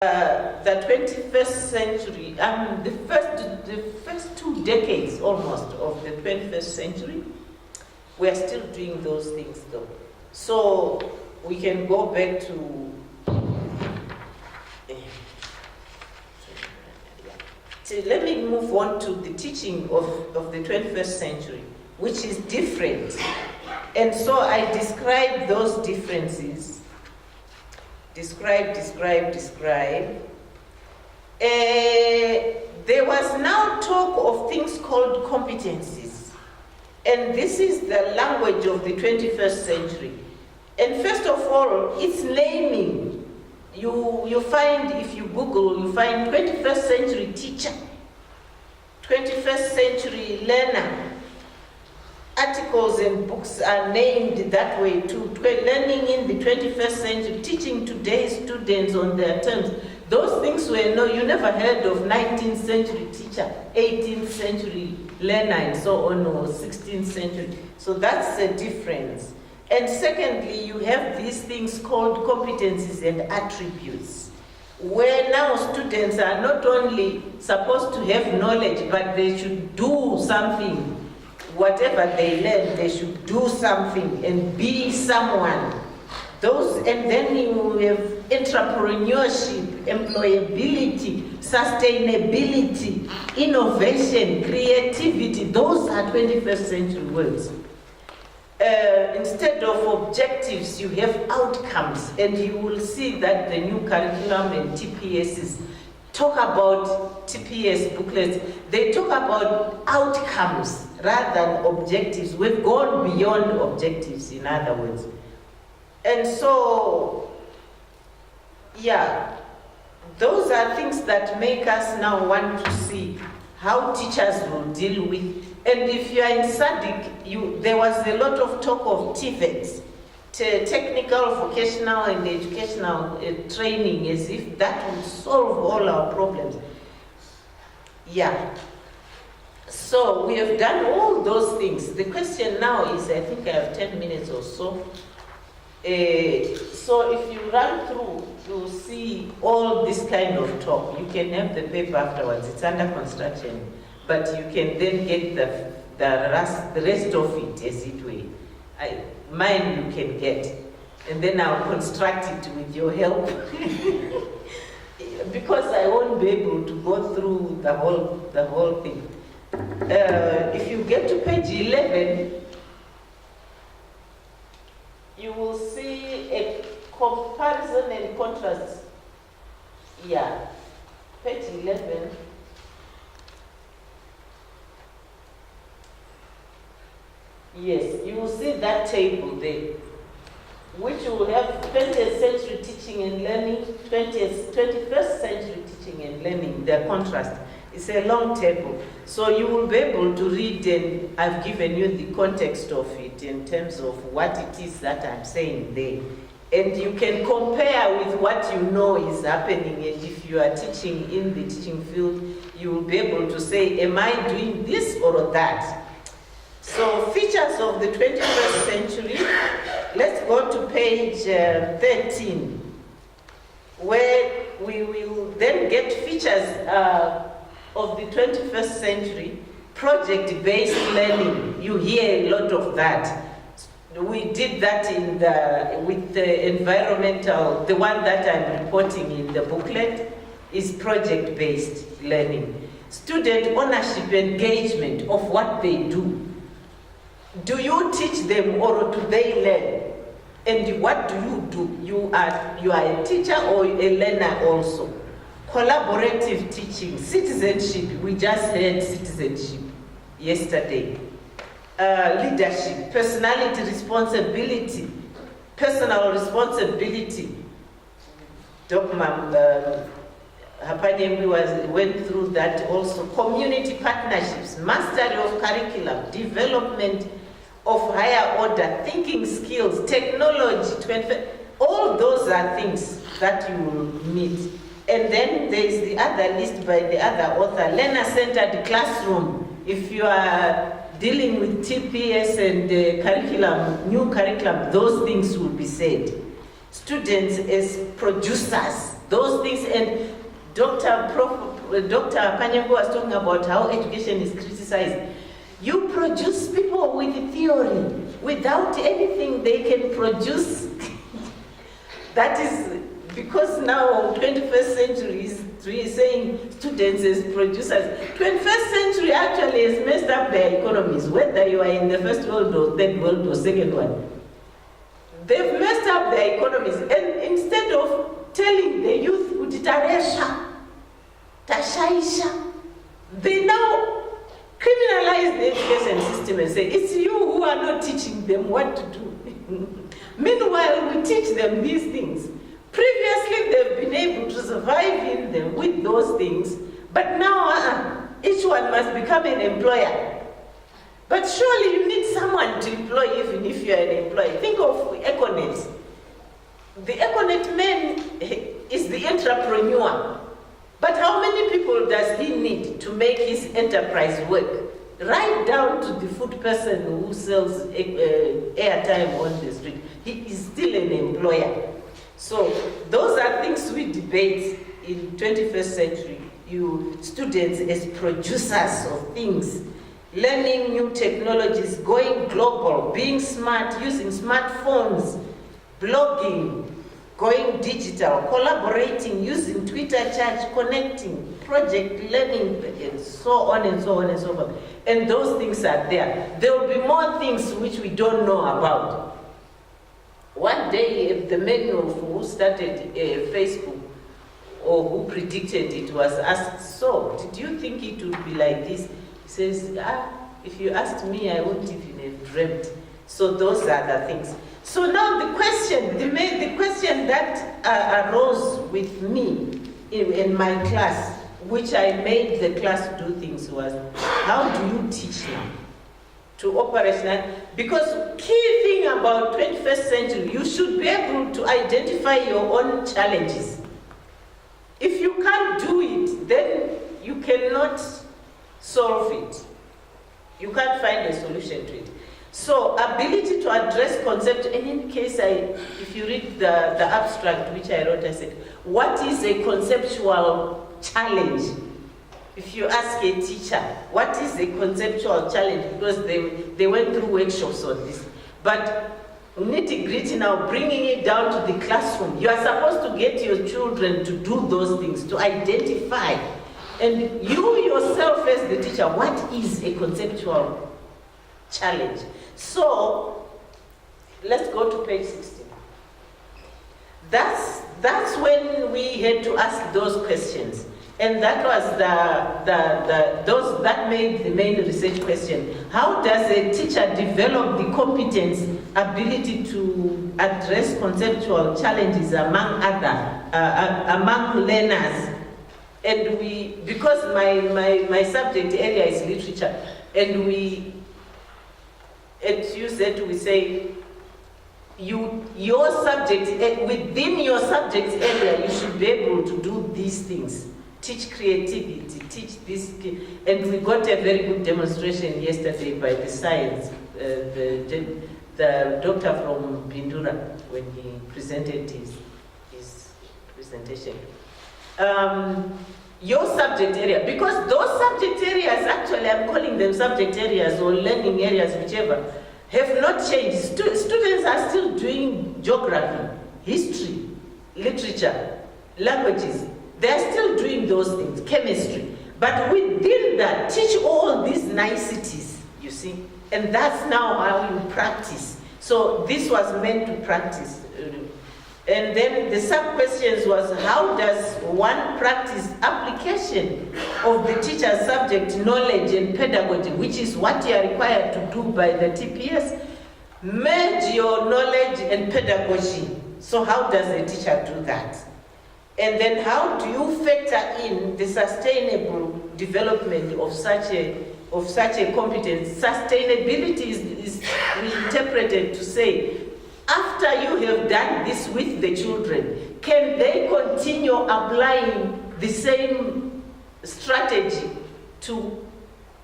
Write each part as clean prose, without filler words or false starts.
the 21st century, the first 2 decades almost of the 21st century, we are still doing those things though. So we can go back to, let me move on to the teaching of the 21st century, which is different. And so I describe those differences. Describe. There was now talk of things called competencies. And this is the language of the 21st century. And first of all, it's naming. You find, if you Google, you find 21st century teacher, 21st century learner. Articles and books are named that way too. Learning in the 21st century, teaching today's students on their terms. Those things were you never heard of 19th century teacher, 18th century learner, and so on, or 16th century. So that's a difference. And secondly, you have these things called competencies and attributes, where now students are not only supposed to have knowledge, but they should do something. Whatever they learn, they should do something and be someone. And then you have entrepreneurship, employability, sustainability, innovation, creativity. Those are 21st century words. Instead of objectives, you have outcomes, and you will see that the new curriculum and TPSs talk about TPS booklets. They talk about outcomes rather than objectives. We've gone beyond objectives, in other words. And so, yeah, those are things that make us now want to see how teachers will deal with. And if you are in SADC, there was a lot of talk of TVETs, technical, vocational, and educational training, as if that would solve all our problems. Yeah. So we have done all those things. The question now is, I think I have 10 minutes or so. So if you run through, you'll see all this kind of talk. You can have the paper afterwards. It's under construction. But you can then get the rest of it, as it were. Mine you can get. And then I'll construct it with your help. Because I won't be able to go through the whole thing. If you get to page 11, you will see a comparison and contrast. Yeah, page 11. Yes, you will see that table there, which will have 20th century teaching and learning, 21st century teaching and learning, their contrast. It's a long table. So you will be able to read, and I've given you the context of it in terms of what it is that I'm saying there. And you can compare with what you know is happening, and if you are teaching in the teaching field, you will be able to say, am I doing this or that? So features of the 21st century, let's go to page 13, where we will then get features of the 21st century, project-based learning. You hear a lot of that. We did that with the environmental, the one that I'm reporting in the booklet is project-based learning. Student ownership engagement of what they do. Do you teach them or do they learn? And what do you do? You are a teacher or a learner also. Collaborative teaching, citizenship, we just heard citizenship yesterday. Leadership, personality responsibility, personal responsibility. Dr. Hapanyembi went through that also. Community partnerships, mastery of curriculum, development of higher order, thinking skills, technology, all those are things that you will meet. And then there is the other list by the other author, learner-centered classroom. If you are dealing with TPS and curriculum, new curriculum, those things will be said. Students as producers, those things. And Dr. Panyengo was talking about how education is criticized. You produce people with theory without anything they can produce. That is because now 21st century is saying students as producers. 21st century actually has messed up their economies, whether you are in the first world or third world or second one. They've messed up their economies, and instead of telling the youth, Utitaresha, Tashaisha, they now criminalize the education system and say, it's you who are not teaching them what to do. Meanwhile, we teach them these things. Previously, they've been able to survive in them with those things, but now each one must become an employer. But surely you need someone to employ even if you're an employee. Think of Econet. The Econet man is the entrepreneur. But how many people does he need to make his enterprise work? Right down to the food person who sells airtime on the street. He is still an employer. So those are things we debate in 21st century. You students as producers of things, learning new technologies, going global, being smart, using smartphones, blogging, going digital, collaborating, using Twitter chat, connecting, project learning, and so on and so on and so forth. And those things are there. There will be more things which we don't know about. One day, the man who started Facebook, or who predicted it, was asked, so, did you think it would be like this? He says, if you asked me, I wouldn't even have dreamt. So those are the things. So now the question that arose with me in my class, which I made the class do things, was, how do you teach now to operational? Because key thing about 21st century, you should be able to identify your own challenges. If you can't do it, then you cannot solve it. You can't find a solution to it. So ability to address concept, and in case if you read the abstract which I wrote, I said, what is a conceptual challenge? If you ask a teacher, what is a conceptual challenge? Because they went through workshops on this. But nitty-gritty now, bringing it down to the classroom, you are supposed to get your children to do those things, to identify. And you yourself as the teacher, what is a conceptual challenge? So, let's go to page 16. That's when we had to ask those questions. And that was that made the main research question. How does a teacher develop the competence, ability to address conceptual challenges among among learners? And because my subject area is literature, and at UZ we say, your subject, within your subject area, you should be able to do these things. Teach creativity, teach this, and we got a very good demonstration yesterday by the science, the doctor from Bindura, when he presented his presentation. Your subject area, because those subject areas, actually I'm calling them subject areas or learning areas, whichever, have not changed. Students are still doing geography, history, literature, languages. They're still doing those things, chemistry. But within that, teach all these niceties, you see. And that's now how you practice. So this was meant to practice. And then the sub-questions was, how does one practice application of the teacher's subject knowledge and pedagogy, which is what you are required to do by the TPS, merge your knowledge and pedagogy. So how does a teacher do that? And then how do you factor in the sustainable development of such a competence? Sustainability is interpreted to say, after you have done this with the children, can they continue applying the same strategy to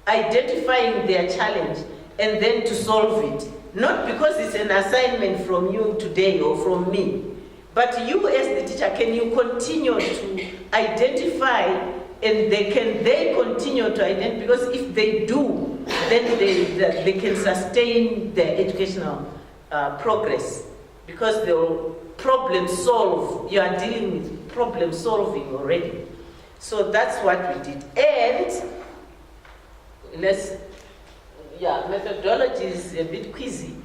identifying their challenge and then to solve it? Not because it's an assignment from you today or from me, But you as the teacher, can you continue to identify, and they continue to identify, because if they do, then they can sustain their educational progress, because they'll problem solve. You are dealing with problem solving already. So that's what we did. And methodology is a bit quizzy.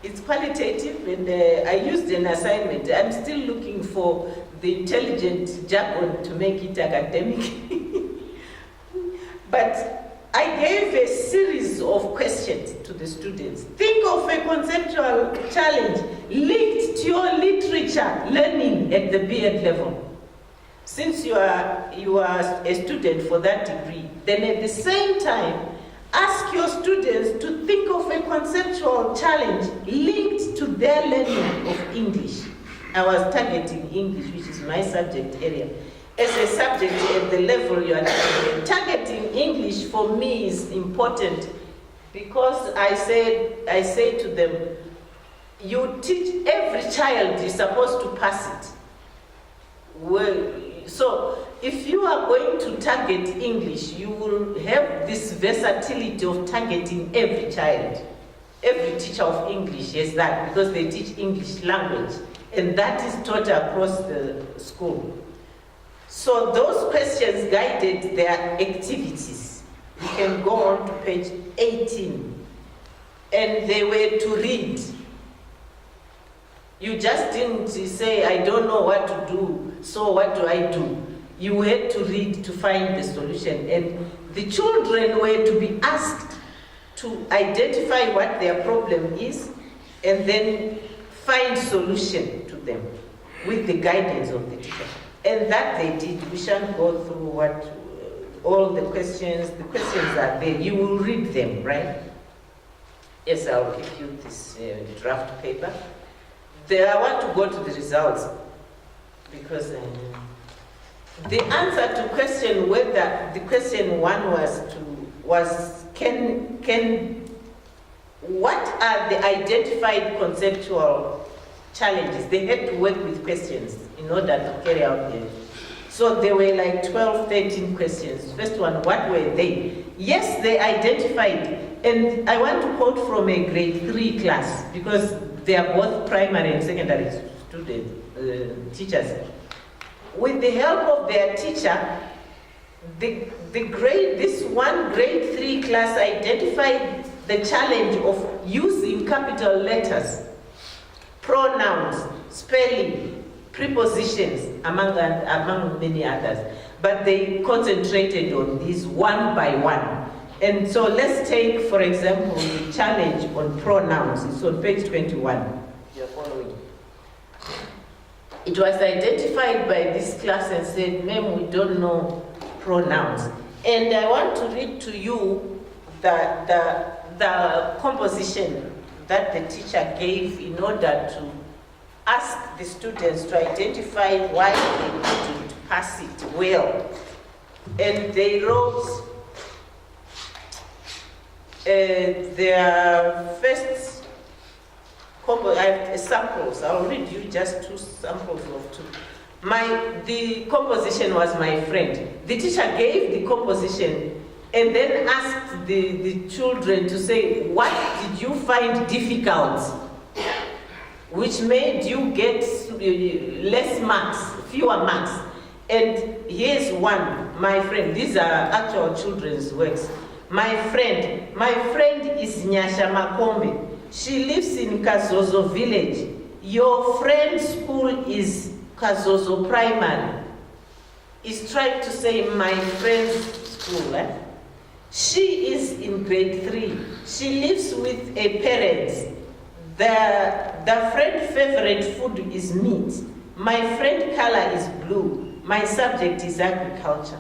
It's qualitative, and I used an assignment. I'm still looking for the intelligent jargon to make it academic. But I gave a series of questions to the students. Think of a conceptual challenge linked to your literature learning at the B.Ed level. Since you are a student for that degree, then at the same time, ask your students to think of a conceptual challenge linked to their learning of English. I was targeting English, which is my subject area. As a subject at the level you are targeting English, for me is important, because I say to them, you teach every child, you're supposed to pass it. Well, so if you are going to target English, you will have this versatility of targeting every child. Every teacher of English has that, because they teach English language, and that is taught across the school. So those questions guided their activities. You can go on to page 18. And they were to read. You just didn't say, I don't know what to do, so what do I do? You had to read to find the solution. And the children were to be asked to identify what their problem is and then find solution to them with the guidance of the teacher. And that they did. We shan't go through all the questions. The questions are there. You will read them, right? Yes, I'll give you this draft paper. I want to go to the results, because the answer to question whether the question one was what are the identified conceptual challenges? They had to work with questions in order to carry out them. So there were like 12, 13 questions. First one, what were they? Yes, they identified, and I want to quote from a grade 3 class, because they are both primary and secondary teachers. With the help of their teacher, this one grade 3 class identified the challenge of using capital letters, pronouns, spelling, prepositions, among many others. But they concentrated on these one by one. And so let's take, for example, the challenge on pronouns. It's on page 21. You're following. It was identified by this class and said, ma'am, we don't know pronouns. And I want to read to you the composition that the teacher gave in order to ask the students to identify why they couldn't pass it well. And they wrote their first samples. I'll read you just 2 samples of 2. The composition was my friend. The teacher gave the composition and then asked the children to say, what did you find difficult, which made you get less marks, fewer marks. And here's one, my friend. These are actual children's works. My friend is Nyasha Makombe. She lives in Kazozo village. Your friend's school is Kazozo Primary. Is trying to say my friend's school. She is in grade 3. She lives with a parent. The friend's favorite food is meat. My friend color is blue. My subject is agriculture.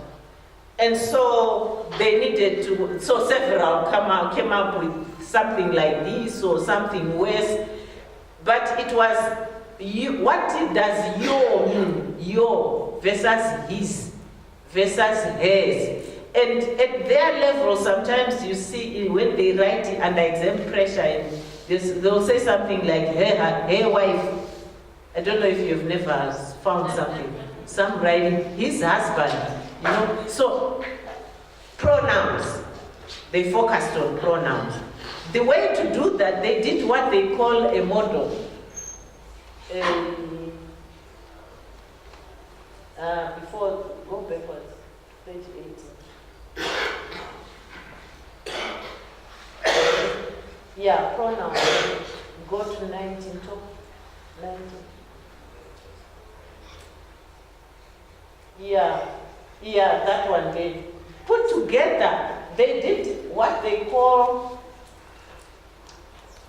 And so they needed to, so several came up with something like this or something worse. But it was, what does your mean? Your versus his versus hers. And at their level, sometimes you see when they write it under exam pressure, and they'll say something like her wife, I don't know if you've never found something. Some writing, his husband, you know. So, pronouns. They focused on pronouns. The way to do that, they did what they call a model. Before, go backwards, page 18. Yeah, pronouns. Go to 19, top 19. Yeah, that one they put together. They did what they call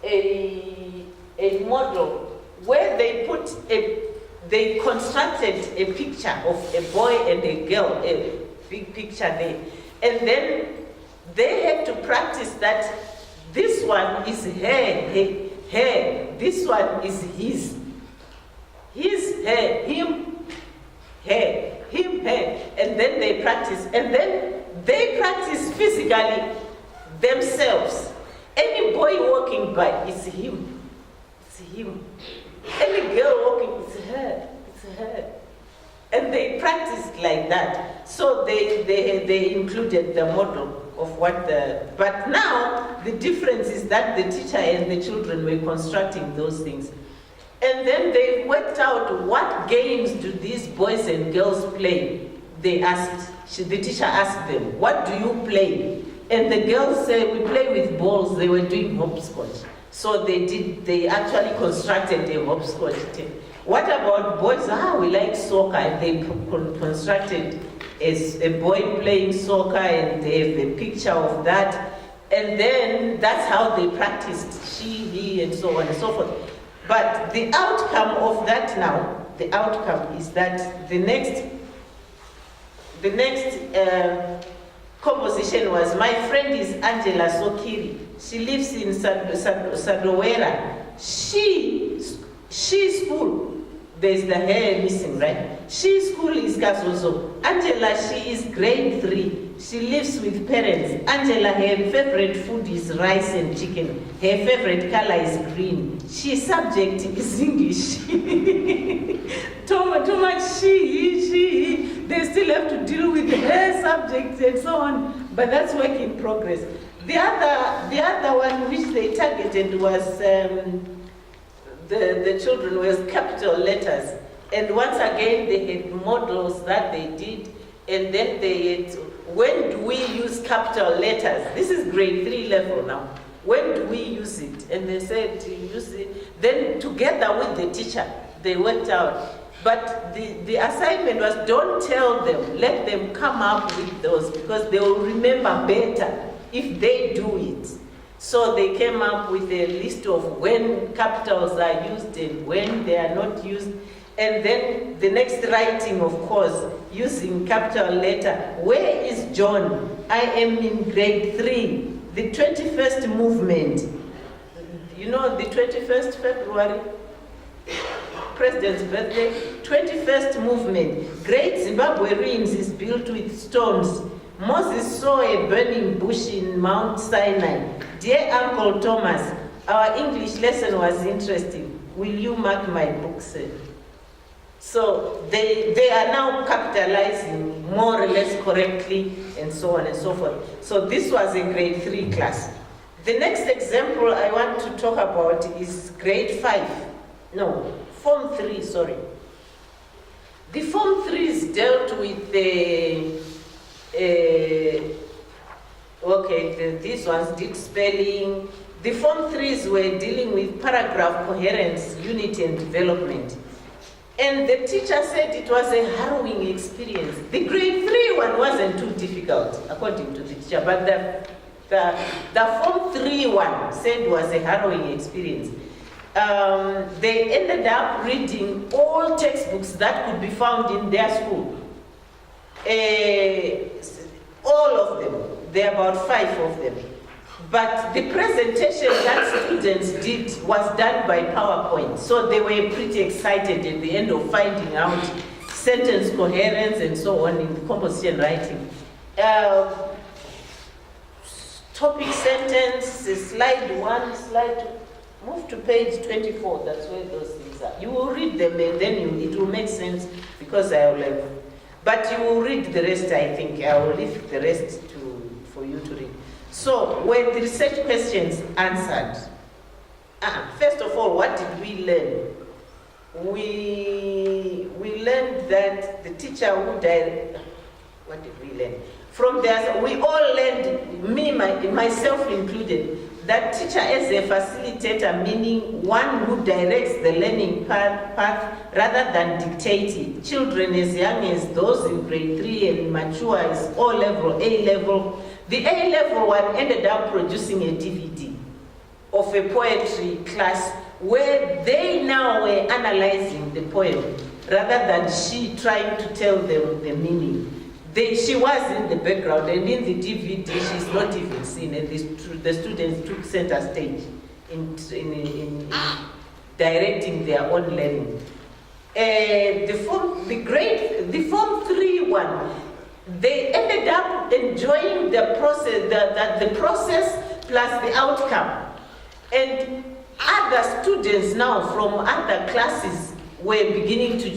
a model where they they constructed a picture of a boy and a girl, a big picture there, and then they had to practice that. This one is her. This one is his her, him, her, him, her, and then they practice, and then they practice physically themselves. Any boy walking by, it's him. Any girl walking, it's her. And they practiced like that. So they included the model of what but now the difference is that the teacher and the children were constructing those things. And then they worked out what games do these boys and girls play. They asked, the teacher asked them, what do you play? And the girls said, we play with balls. They were doing hopscotch. So they actually constructed a hopscotch team. What about boys? We like soccer. And they constructed a boy playing soccer, and they have a picture of that. And then that's how they practiced, she, he, and so on and so forth. But the outcome of that now, the outcome is that the next composition was, my friend is Angela Sokiri. She lives in Sadowera. She school, there's the hair missing, right? She school is Kasozo. Angela, she is grade 3. She lives with parents. Angela, her favorite food is rice and chicken. Her favorite color is green. She subject is English. Too much she. They still have to deal with her subjects and so on. But that's work in progress. The other one which they targeted was the children was capital letters. And once again, they had models that they did. And then they had, when do we use capital letters? This is grade 3 level now. When do we use it? And they said to use it. Then together with the teacher, they worked out. But the assignment was, don't tell them, let them come up with those, because they will remember better if they do it. So they came up with a list of when capitals are used and when they are not used. And then the next writing, of course, using capital letter. Where is John? I am in grade 3. The 21st movement. You know the 21st February? President's birthday. 21st movement. Great Zimbabwe ruins is built with stones. Moses saw a burning bush in Mount Sinai. Dear Uncle Thomas, our English lesson was interesting. Will you mark my book, sir? So they are now capitalizing more or less correctly, and so on and so forth. So this was a grade 3 class. The next example I want to talk about is grade 5. No, Form 3, sorry. The Form 3s dealt with these ones did spelling. The Form 3s were dealing with paragraph coherence, unity, and development. And the teacher said it was a harrowing experience. The grade 3 one wasn't too difficult, according to the teacher, but the Form 3 one said it was a harrowing experience. They ended up reading all textbooks that could be found in their school. All of them. There are about 5 of them. But the presentation that students did was done by PowerPoint. So they were pretty excited at the end of finding out sentence coherence and so on in the composition writing. Topic sentence, slide 1, slide 2. Move to page 24, that's where those things are. You will read them and then it will make sense because I will have. But you will read the rest, I think. I will leave the rest for you to read. So, were the research questions answered? First of all, what did we learn? We learned that the teacher would what did we learn? From there, we all learned, myself included, that teacher as a facilitator, meaning one who directs the learning path rather than dictate it. Children as young as those in grade 3 and mature as O-level, A-level. The A-level one ended up producing a DVD of a poetry class where they now were analyzing the poem rather than she trying to tell them the meaning. She was in the background, and in the DVD she's not even seen, and the students took center stage in directing their own learning. The Form 3 one, they ended up enjoying the process plus the outcome. And other students now from other classes were beginning to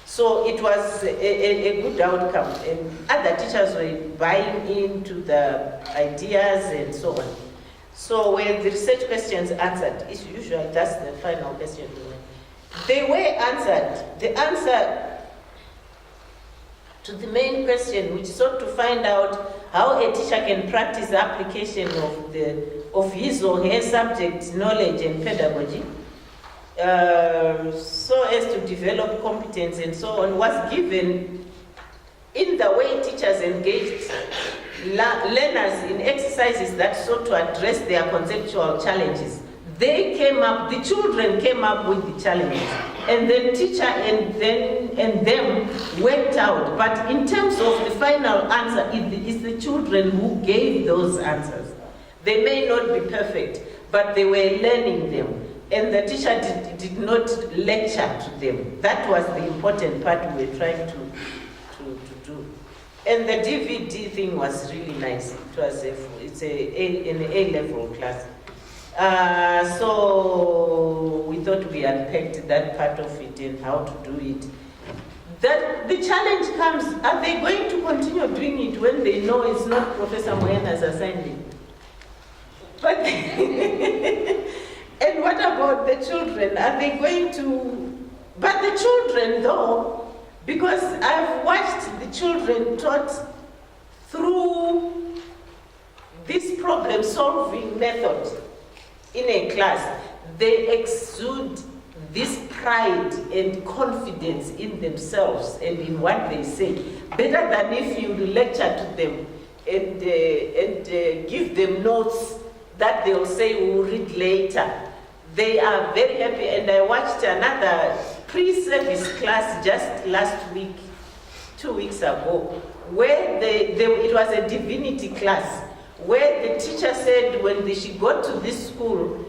so it was a good outcome, and other teachers were buying into the ideas and so on. So when the research questions answered, it's usually that's the final question. They were answered. The answer to the main question, which sought to find out how a teacher can practice the application of his or her subject knowledge and pedagogy, so as to develop competence and so on, was given in the way teachers engaged learners in exercises that sought to address their conceptual challenges. The children came up with the challenges, and then teacher and them worked out. But in terms of the final answer, it's the children who gave those answers. They may not be perfect, but they were learning them. And the teacher did not lecture to them. That was the important part we were trying to do. And the DVD thing was really nice. It's an A-level class. So we thought we unpacked that part of it and how to do it. That the challenge comes, are they going to continue doing it when they know it's not Professor Moyena's assignment? But and what about the children? Are they going to... But the children though, because I've watched the children taught through this problem-solving method in a class, they exude this pride and confidence in themselves and in what they say, better than if you lecture to them and give them notes that they'll say we'll read later. They are very happy, and I watched another pre-service class just last week, 2 weeks ago, where it was a divinity class, where the teacher said when she got to this school,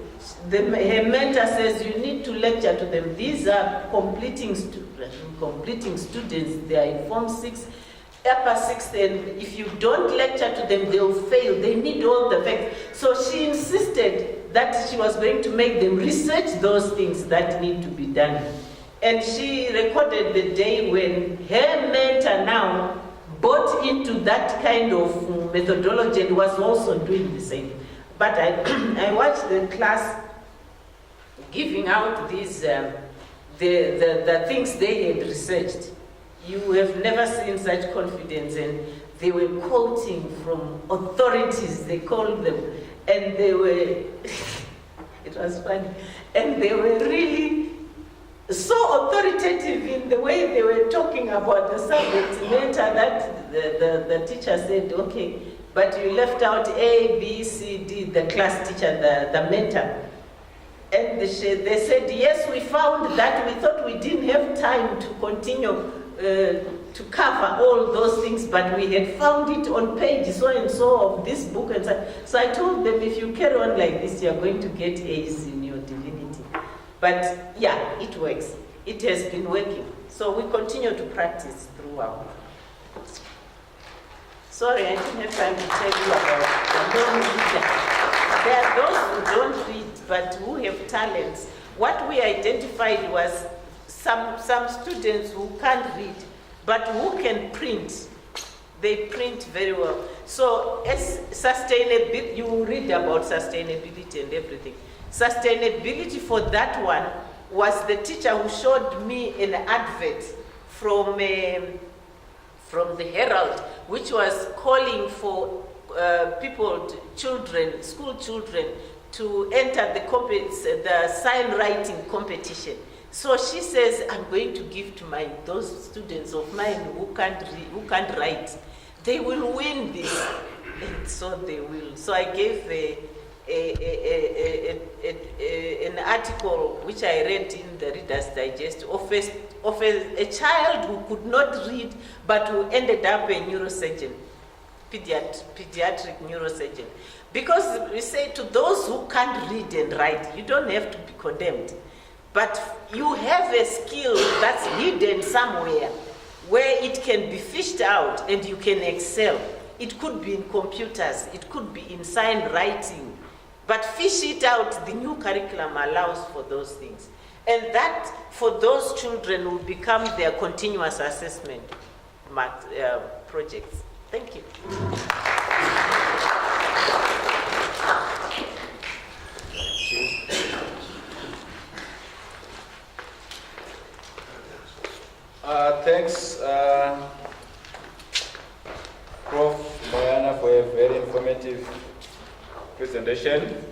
her mentor says, you need to lecture to them. These are completing students. They are in Form 6, upper 6th, and if you don't lecture to them, they'll fail. They need all the facts. So she insisted that she was going to make them research those things that need to be done. And she recorded the day when her mentor now bought into that kind of methodology and was also doing the same. But I watched the class giving out these the things they had researched. You have never seen such confidence, and they were quoting from authorities, they called them, and they were, it was funny, and they were really so authoritative in the way they were talking about the subject matter that the teacher said, okay, but you left out A, B, C, D, the class teacher, the mentor. And they said, yes, we found that. We thought we didn't have time to continue to cover all those things, but we had found it on page so-and-so of this book. And so I told them, if you carry on like this, you're going to get A's in your divinity. But yeah, it works. It has been working. So we continue to practice throughout. Sorry, I didn't have time to tell you about the non-reader. There are those who don't read, but who have talents. What we identified was some students who can't read, but who can print. They print very well. So as sustainability, you will read about sustainability and everything. Sustainability for that one was the teacher who showed me an advert from the Herald, which was calling for children, school children, to enter the sign writing competition. So she says, I'm going to give to those students of mine who can't write. They will win this, and so they will. So I gave an article which I read in the Reader's Digest of a child who could not read, but who ended up a neurosurgeon, pediatric neurosurgeon. Because we say to those who can't read and write, you don't have to be condemned. But you have a skill that's hidden somewhere where it can be fished out and you can excel. It could be in computers, it could be in sign writing, but fish it out. The new curriculum allows for those things. And that, for those children, will become their continuous assessment projects. Thank you. Thanks, Prof. Moyana, for a very informative presentation.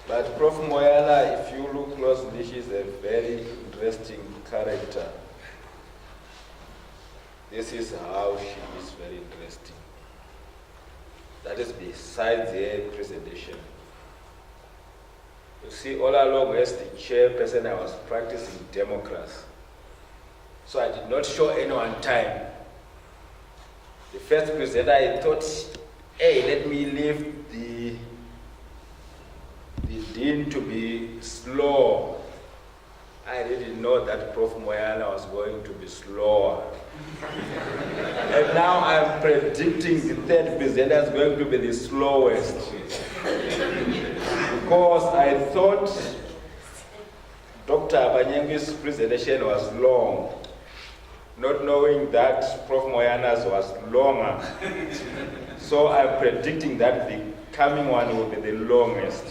But Prof. Moyana, if you look closely, she's a very interesting character. This is how she is very interesting. That is besides her presentation. You see, all along as the chairperson, I was practicing democracy. So I did not show anyone time. The first presenter, I thought, hey, let me leave the dean to be slow. I didn't know that Prof. Moyana was going to be slower. And now I'm predicting the third presenter is going to be the slowest. Because I thought Dr. Abanyengi's presentation was long, not knowing that Prof. Moyana's was longer. So I'm predicting that the coming one will be the longest.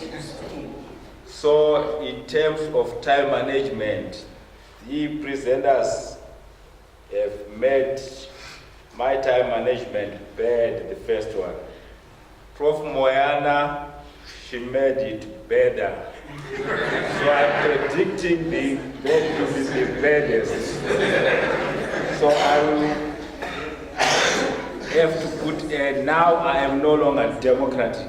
So in terms of time management, the presenters have made my time management bad, the first one. Prof. Moyana, she made it better. So I'm predicting the bad to be the baddest. So I will have to put now I am no longer democratic.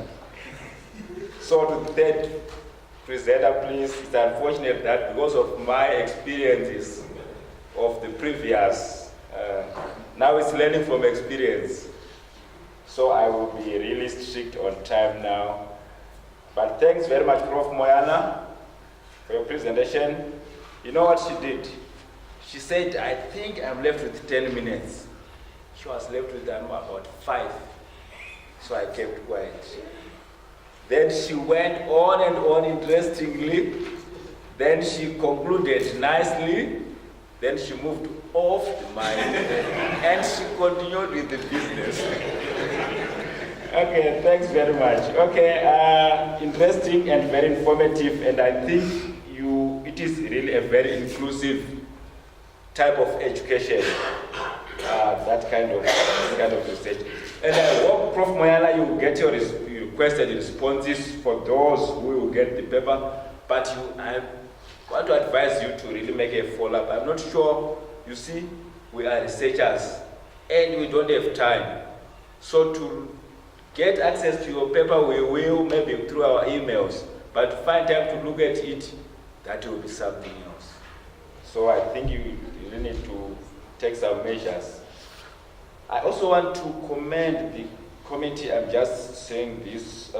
So to the third presenter, please, it's unfortunate that because of my experiences of the previous, now it's learning from experience. So I will be really strict on time now. But thanks very much, Prof. Moyana, for your presentation. You know what she did? She said, I think I'm left with 10 minutes. She was left with about 5. So I kept quiet. Then she went on and on interestingly. Then she concluded nicely. Then she moved off the mic and she continued with the business. Okay, thanks very much. Okay, interesting and very informative, and I think it is really a very inclusive type of education, that kind of research. And I hope, Prof. Moyana, you will get your requested responses for those who will get the paper, but I want to advise you to really make a follow-up. I'm not sure, you see, we are researchers, and we don't have time. So to get access to your paper, we will, maybe through our emails, but find time to look at it, that will be something else. So I think you really need to take some measures. I also want to commend the committee. I'm just saying this.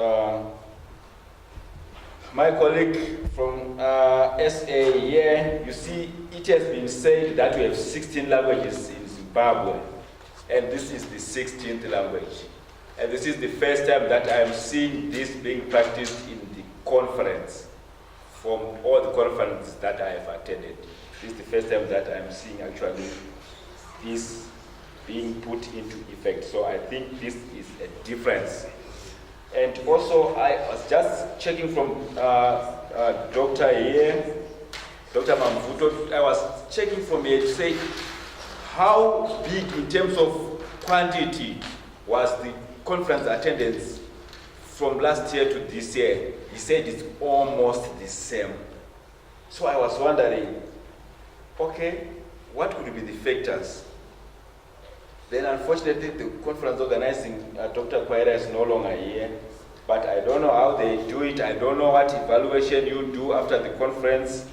My colleague from SA here, you see, it has been said that we have 16 languages in Zimbabwe. and this is the 16th language. And this is the first time that I am seeing this being practiced in the conference. From all the conferences that I have attended, this is the first time that I am seeing actually this being put into effect. So I think this is a difference. And also I was just checking from Dr. here, Dr. Mamvuto, I was checking from here to say how big in terms of quantity was the conference attendance from last year to this year. He said it's almost the same. So I was wondering, okay, what would be the factors? Then unfortunately the conference organizing Dr. Kwaira is no longer here, but I don't know how they do it. I don't know what evaluation you do after the conference,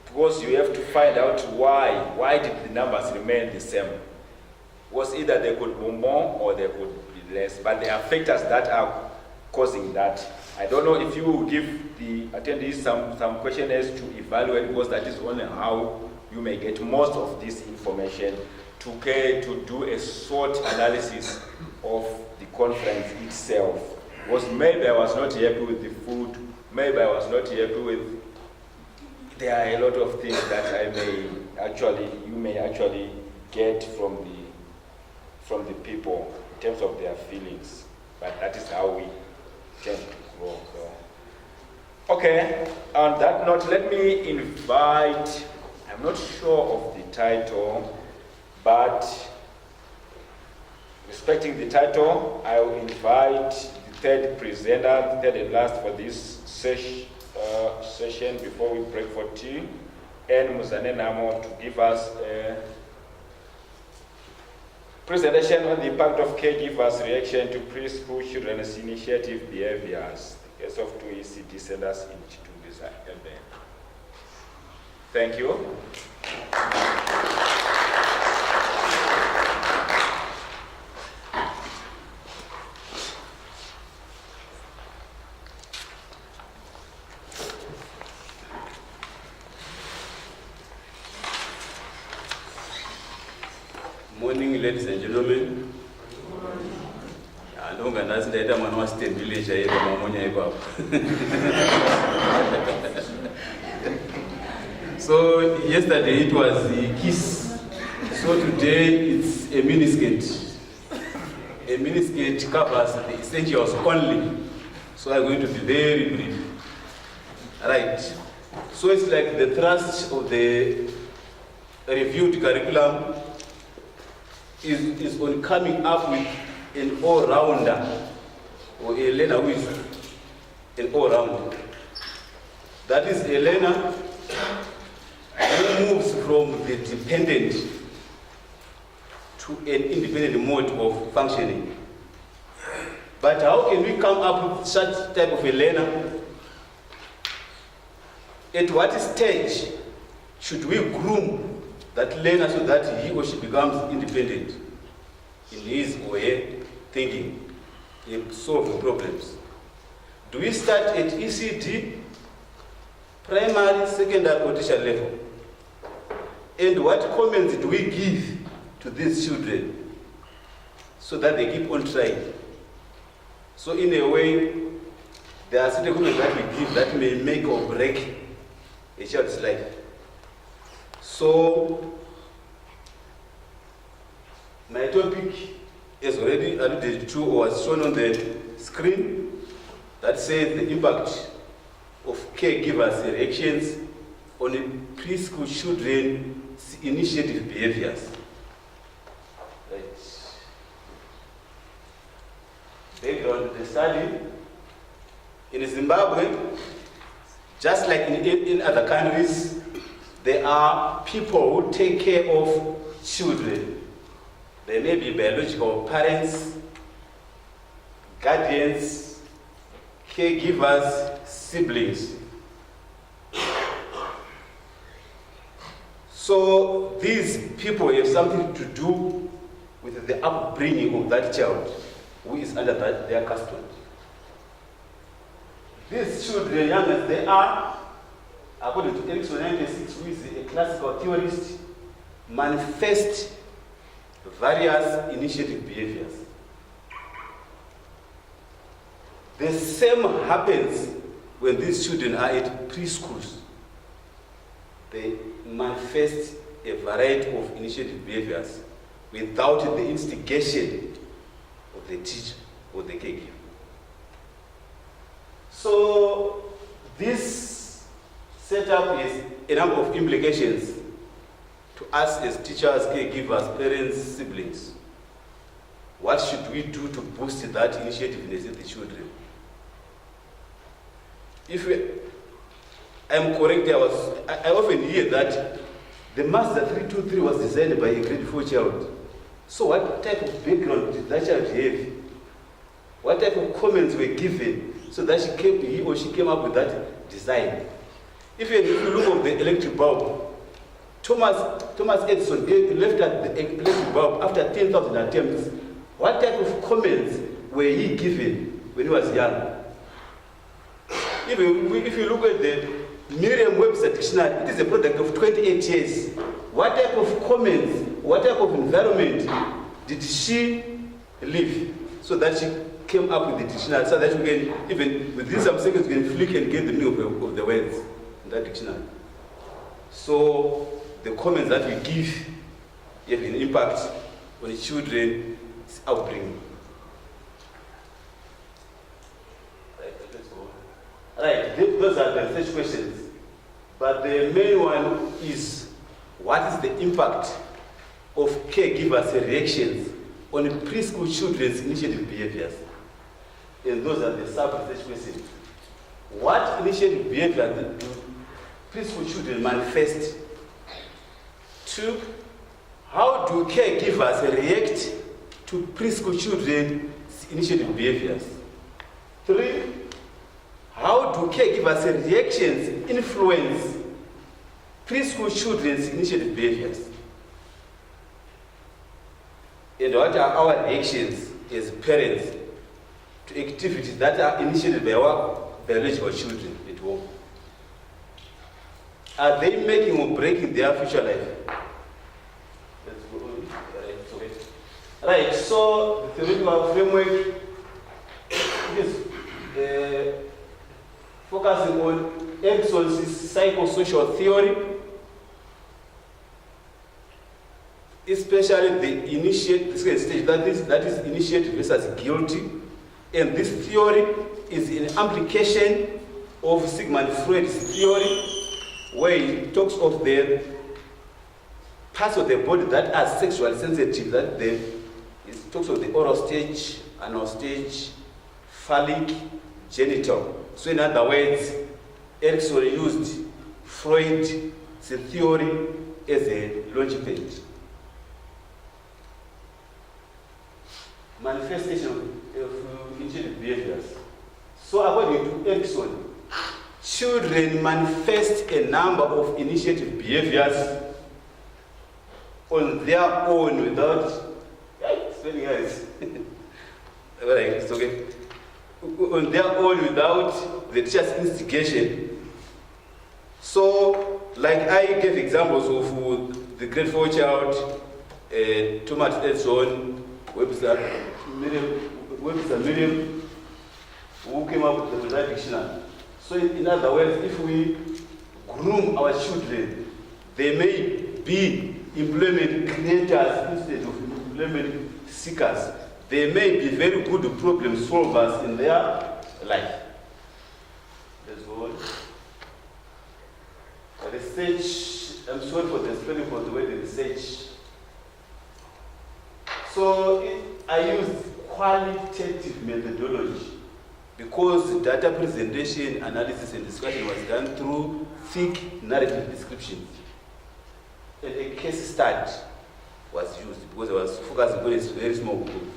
because you have to find out why did the numbers remain the same. Was either they could be more or they could be less, but there are factors that are causing that. I don't know if you will give the attendees some questionnaires to evaluate, because that is only how you may get most of this information to do a SWOT analysis of the conference itself. Because maybe I was not happy with the food, maybe I was not happy with, there are a lot of things that you may actually get from the people in terms of their feelings. But that is how we tend to grow. So. Okay, on that note, let me invite, I'm not sure of the title, but respecting the title, I will invite the third presenter, the third and last for this session before we break for tea, and Muzane Namo to give us a presentation on the impact of caregivers' reaction to preschool children's initiative behaviors. The case of 2 ECD centers in Chitubiza, Elbe. Thank you. Morning, ladies and gentlemen. So yesterday it was the kiss. So today it's a miniskirt. A miniskirt covers the essentials only. So I'm going to be very brief. Right. So it's like the thrust of the reviewed curriculum is on coming up with an all-rounder, or a learner who is an all-rounder. That is a learner who moves from the dependent to an independent mode of functioning. But how can we come up with such type of a learner? At what stage should we groom that learner so that he or she becomes independent in his or her thinking, in solving problems? Do we start at ECD, primary, secondary, or tertiary level? And what comments do we give to these children so that they keep on trying? So in a way, there are certain comments that we give that may make or break a child's life. So, my topic is already alluded to or was shown on the screen, that says the impact of caregivers' reactions on preschool children's initiative behaviors. Right. Background of the study. In Zimbabwe, just like in other countries, there are people who take care of children. They may be biological parents, guardians, caregivers, siblings. So these people have something to do with the upbringing of that child who is under their custody. These children, young as they are, according to Erickson 96, who is a classical theorist, manifest various initiative behaviors. The same happens when these children are at preschools. They manifest a variety of initiative behaviors without the instigation of the teacher or the caregiver. So this setup is a number of implications to us as teachers, caregivers, parents, siblings. What should we do to boost that initiativeness in the children? If I'm correct, I often hear that the Master 323 was designed by a grade 4 child. So what type of background did that child have? What type of comments were given so that he or she came up with that design? If you look at the electric bulb, Thomas Edison left at the electric bulb after 10,000 attempts. What type of comments were he given when he was young? If you look at the Merriam-Webster dictionary, it is a product of 28 years. What type of comments, what type of environment did she live so that she came up with the dictionary, so that you can, even within some seconds, you can flick and get the meaning of the words in that dictionary. So the comments that we give have an impact on the children's upbringing. Right, those are the research questions. But the main one is, what is the impact of caregivers' reactions on preschool children's initiative behaviors? And those are the sub-research questions. What initiative behaviors do preschool children manifest? 2, how do caregivers react to preschool children's initiative behaviors? 3, how do caregivers' reactions influence preschool children's initiative behaviors? And what are our reactions as parents to activities that are initiated by our biological children at home? Are they making or breaking their future life? Let's go on. Right, so the theoretical framework is focusing on Erickson's psychosocial theory, especially the initiate stage, that is initiative versus guilty. And this theory is an application of Sigmund Freud's theory, where he talks of the parts of the body that are sexually sensitive, it talks of the oral stage, anal stage, phallic, genital. So in other words, Erickson used Freud's theory as a launchpad. Manifestation of initiative behaviors. So according to Erickson, children manifest a number of initiative behaviors on their own without spelling eyes. It's okay. On their own without the teacher's instigation. So, like I gave examples of the grade 4 child, Thomas Edison, Webster Merriam, who came up with that dictionary. So, in other words, if we groom our children, they may be employment creators instead of employment seekers. They may be very good problem solvers in their life. Let's go on. Research, I'm sorry for the spelling for the way the research. So I used qualitative methodology because data presentation, analysis, and discussion was done through thick narrative descriptions. And a case study was used because I was focusing on a very small group.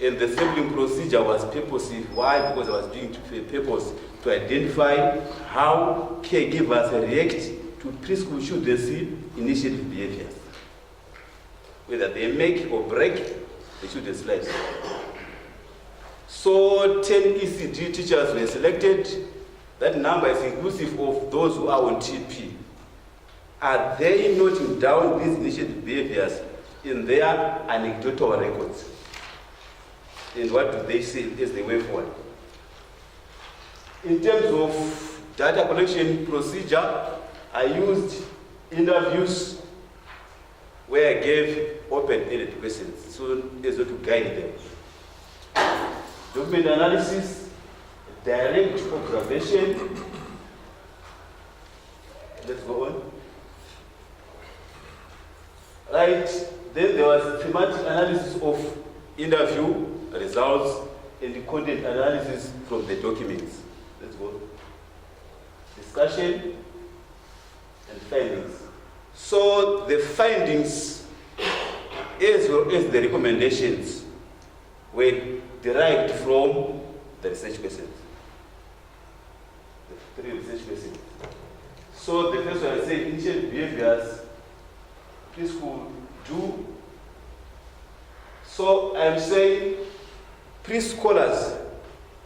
And the sampling procedure was purposive. Why? Because I was doing it for a purpose to identify how caregivers react to preschool children's initiative behaviors, whether they make or break the children's lives. So 10 ECG teachers were selected. That number is inclusive of those who are on TP. Are they noting down these initiative behaviors in their anecdotal records. And what do they say as the way forward? In terms of data collection procedure, I used interviews where I gave open-ended questions so as to guide them. Document analysis, direct observation. Let's go on. Right, then there was thematic analysis of interview results and the content analysis from the documents. Let's go. Discussion and findings. So the findings as well as the recommendations were derived from the research questions. The 3 research questions. So the first one I said, initial behaviors preschool do. So I'm saying preschoolers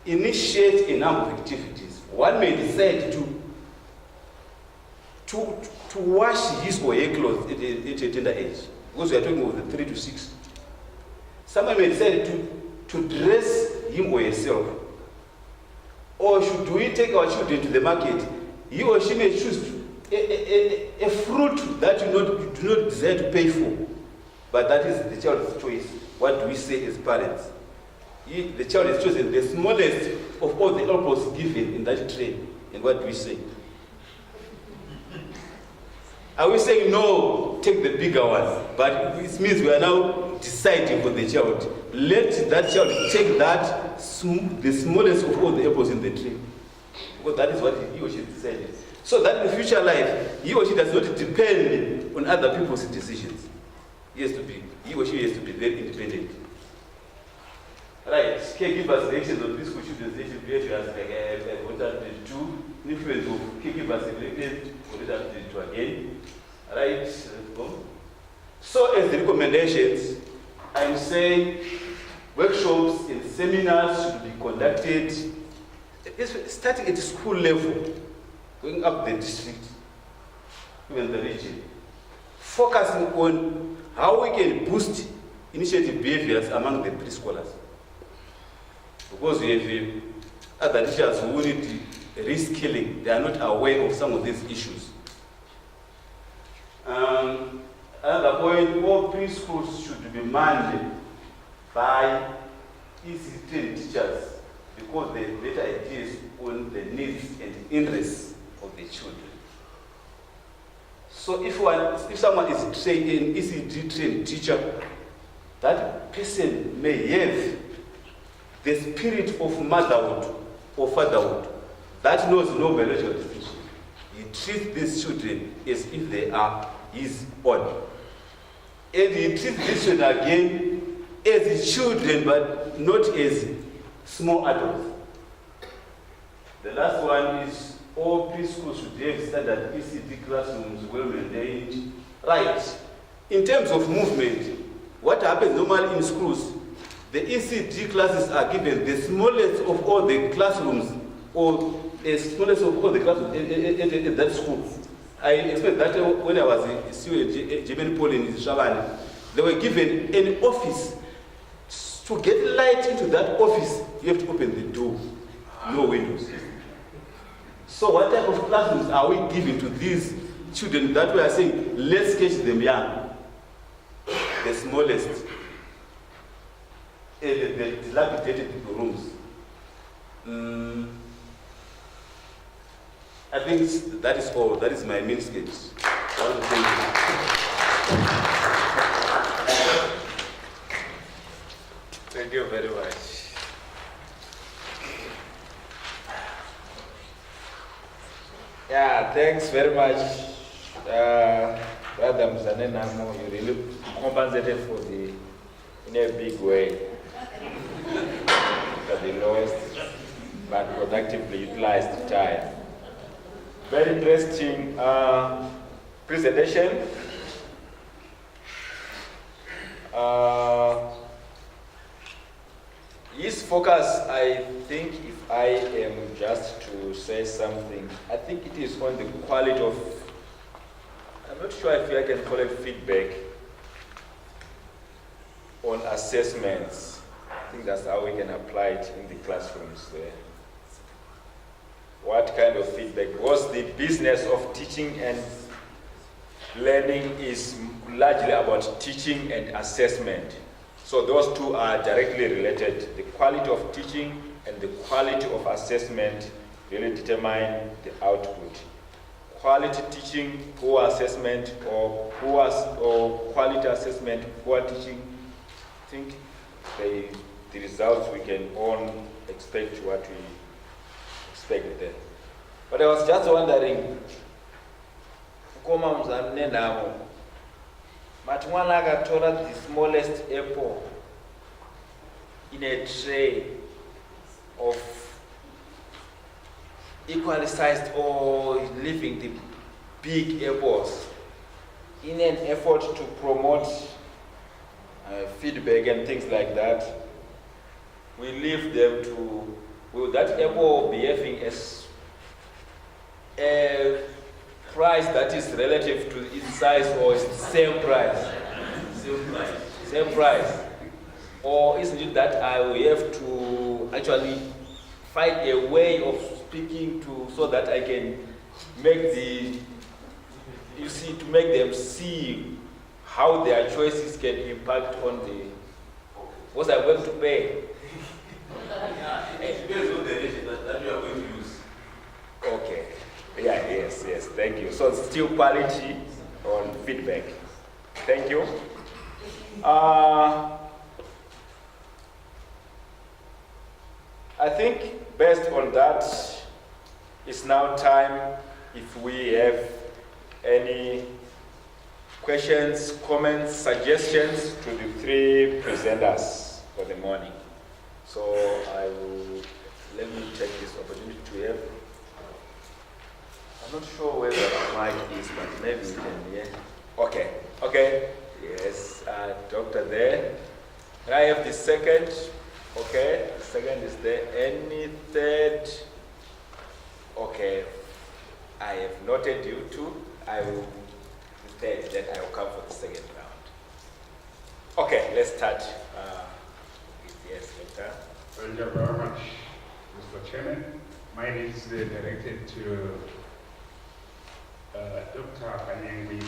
initiate a number of activities. One may decide to wash his or her clothes at a tender age, because we are talking about the 3 to 6. Someone may decide to dress him or herself. Or do we take our children to the market? He or she may choose a fruit that you do not desire to pay for, but that is the child's choice. What do we say as parents? The child is chosen the smallest of all the apples given in that tray. And what do we say? Are we saying, no, take the bigger one? But it means we are now deciding for the child. Let that child take that, the smallest of all the apples in the tree. Because that is what he or she decided. So that in future life, he or she does not depend on other people's decisions. He or she has to be very independent. Right, caregivers' reactions on preschool children's reaction behaviors, like what have to do, influence of caregivers' related, what have to do again. Right, let's go. So as the recommendations, I'm saying workshops and seminars should be conducted, starting at the school level, going up the district, even the region, focusing on how we can boost initiative behaviors among the preschoolers. Because we have other teachers who need reskilling, they are not aware of some of these issues. Another point, all preschools should be manned by ECT teachers because they have better ideas on the needs and interests of the children. So if someone is trained, an ECT trained teacher, that person may have the spirit of motherhood or fatherhood that knows no biological distinction. He treats these children as if they are his own. And he treats these children again as children but not as small adults. The last one is all preschools should have standard ECD classrooms, well maintained. Right. In terms of movement, what happens normally in schools, the ECD classes are given the smallest of all the classrooms, or the smallest of all the classrooms at that school. I explained that when I was still at German Pole in Shabani, they were given an office. To get light into that office, you have to open the door, no windows. So what type of classrooms are we giving to these children that we are saying, let's catch them young? The smallest, the dilapidated rooms. I think that is all. That is my main sketch. Thank you very much. Yeah, thanks very much, Brother Mzanenamo. You really compensated for in a big way, for the lowest but productively utilized time. Very interesting presentation. His focus, I think, if I am just to say something, I think it is on the quality of, I'm not sure if I can call it feedback, on assessments. I think that's how we can apply it in the classrooms there. What kind of feedback? Because the business of teaching and learning is largely about teaching and assessment. So those two are directly related. The quality of teaching and the quality of assessment really determine the output. Quality teaching, poor assessment, or quality assessment, poor teaching, I think the results we can all expect what we expect there. But I was just wondering, the smallest apple in a tray of equally sized or leaving the big apples in an effort to promote feedback and things like that. We leave them to, will that apple be having a price that is relative to its size, or is the same price? Same price. Or isn't it that I will have to actually find a way of speaking to, so that I can make to make them see how their choices can impact on what I'm going to pay. It depends on the ratio that you are going to use. Okay. Yeah, yes, thank you. So it's still quality on feedback. Thank you. I think based on that, it's now time if we have any questions, comments, suggestions to the three presenters for the morning. So let me take this opportunity to have. I'm not sure where the mic is, but maybe we can, yeah. Okay. Yes, doctor there. Can I have the second? Okay, the second is there. Any third? Okay, I have noted you two. I will the third, then I will come for the second round. Okay, let's start. Yes, doctor. Thank you very much, Mr. Chairman. Mine is directed to Dr. Kanyengwi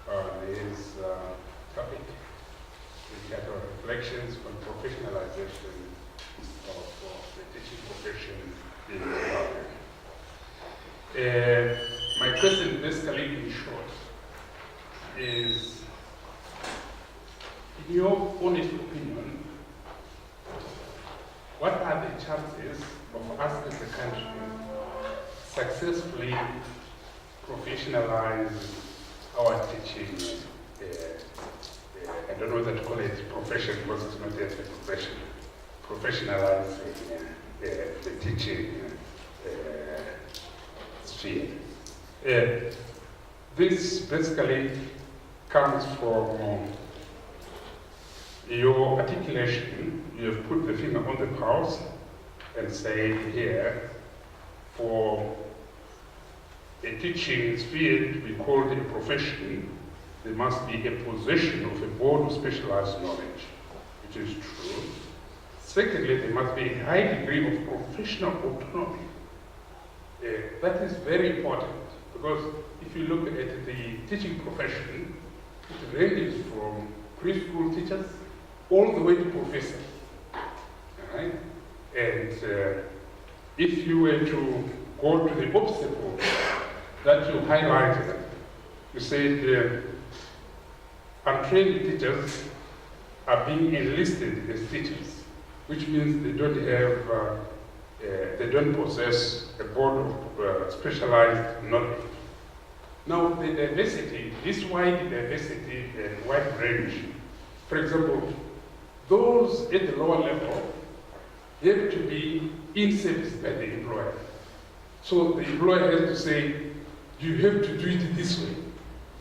on his topic, entitled Reflections on Professionalization of the Teaching Profession in Zimbabwe. My question, basically in short, is, in your honest opinion, what are the chances of us as a country successfully professionalize our teaching? I don't know whether to call it profession, because it's not yet a profession. Professionalizing the teaching sphere. This basically comes from your articulation. You have put the finger on the pulse and say here, for a teaching sphere to be called a profession, there must be a possession of a broad specialized knowledge, which is true. Secondly, there must be a high degree of professional autonomy. That is very important, because if you look at the teaching profession, it ranges from preschool teachers all the way to professors. Right? And if you were to go to the obstacle that you highlighted, you said untrained teachers are being enlisted as teachers, which means they don't possess a board of specialized knowledge. Now, the diversity, this wide diversity and wide range, for example, those at the lower level have to be in service by the employer. So the employer has to say, you have to do it this way.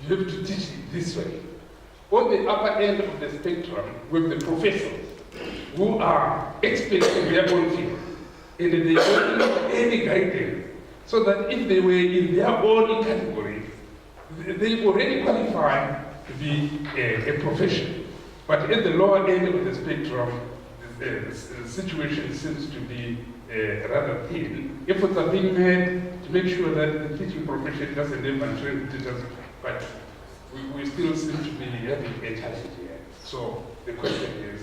You have to teach it this way. On the upper end of the spectrum, with the professors who are experts in their own field, and they don't need any guidance, so that if they were in their own category, they already qualify to be a profession. But at the lower end of the spectrum, the situation seems to be rather thin. Efforts are being made to make sure that the teaching profession doesn't have untrained teachers, but we still seem to be having a challenge here. So the question is,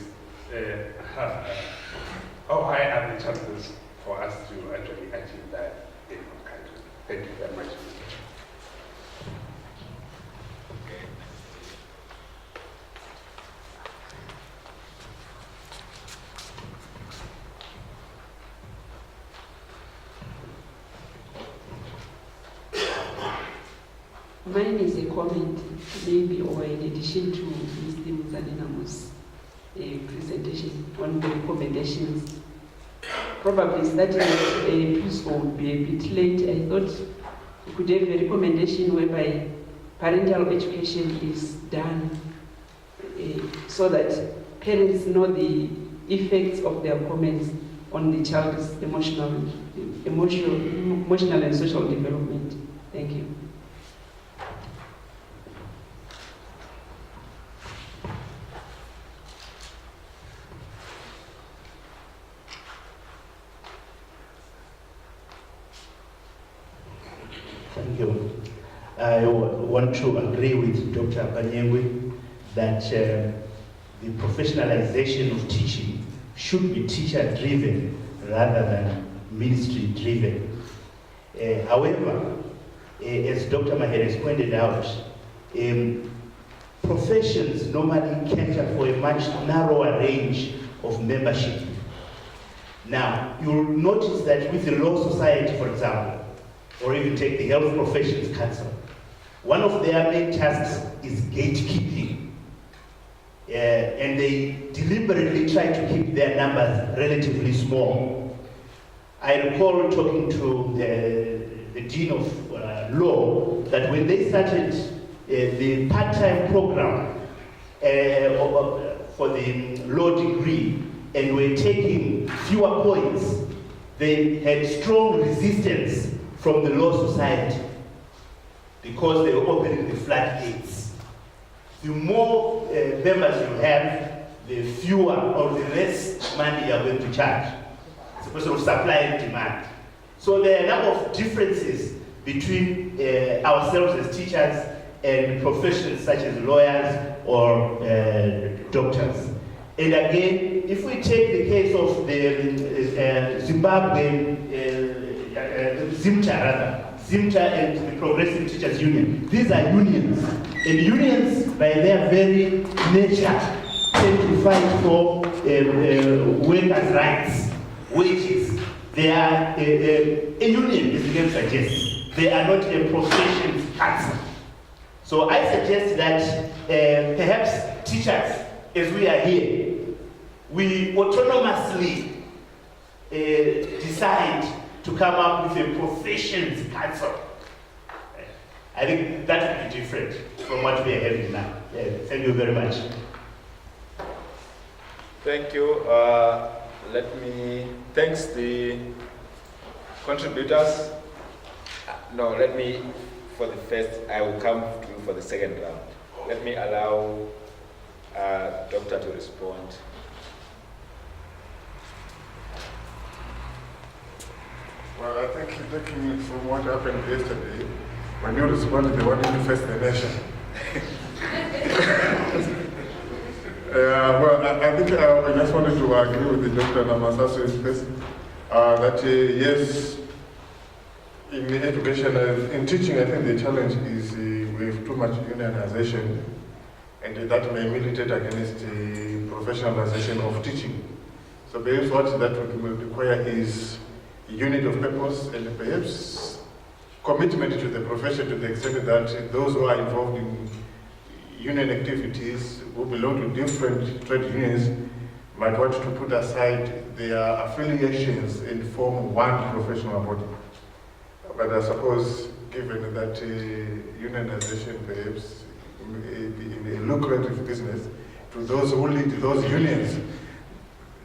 how high are the chances for us to actually achieve that in our country? Thank you very much. Mine is a comment, maybe, or in addition to Mr. Mzaninamu's presentation on the recommendations. Probably starting at a episode would be a bit late. I thought we could have a recommendation whereby parental education is done so that parents know the effects of their comments on the child's emotional and social development. Thank you. Thank you. I want to agree with Dr. Banyengwe that the professionalization of teaching should be teacher-driven rather than ministry-driven. However, as Dr. Maher has pointed out, professions normally cater for a much narrower range of membership. Now, you'll notice that with the Law Society, for example, or even take the Health Professions Council, one of their main tasks is gatekeeping. And they deliberately try to keep their numbers relatively small. I recall talking to the Dean of Law that when they started the part-time program for the law degree and were taking fewer points, they had strong resistance from the Law Society because they were opening the floodgates. The more members you have, the fewer or the less money you are going to charge. It's a question of supply and demand. So there are a number of differences between ourselves as teachers and professions such as lawyers or doctors. And again, if we take the case of the Zimbabwe, ZIMTA and the Progressive Teachers Union, these are unions. And unions, by their very nature, tend to fight for workers' rights, wages. They are a union, as the name suggests. They are not a professions council. So I suggest that perhaps teachers, as we are here, we autonomously decide to come up with a professions council. I think that would be different from what we are having now. Thank you very much. Thank you. Thanks the contributors. No, for the first, I will come to you for the second round. Let me allow Doctor to respond. Well, I think taking it from what happened yesterday, when you responded, they wanted to face the nation. Well, I think I just wanted to agree with the Dr. Namasaso's case that yes, in education, in teaching, I think the challenge is we have too much unionization, and that may militate against the professionalization of teaching. So perhaps what that would require is a unit of purpose and perhaps commitment to the profession to the extent that those who are involved in union activities who belong to different trade unions might want to put aside their affiliations and form one professional body. But I suppose, given that unionization perhaps in a lucrative business, to those who lead those unions,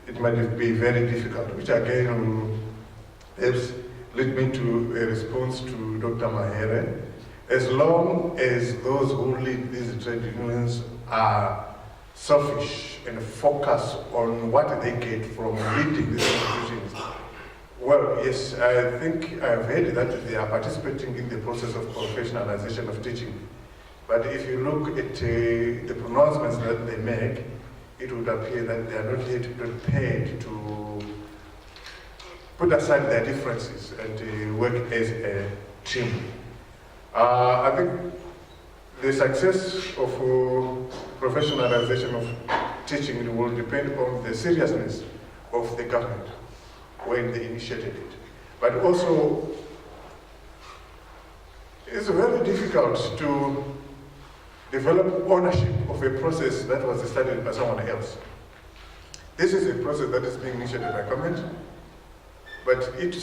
it might be very difficult, which again will perhaps lead me to a response to Dr. Mahere. As long as those who lead these trade unions are selfish and focus on what they get from leading these institutions. Well, yes, I think I've heard that they are participating in the process of professionalization of teaching. But if you look at the pronouncements that they make, it would appear that they are not yet prepared to put aside their differences and work as a team. I think the success of professionalization of teaching will depend on the seriousness of the government when they initiated it. But also, it's very difficult to develop ownership of a process that was started by someone else. This is a process that is being initiated by government, but it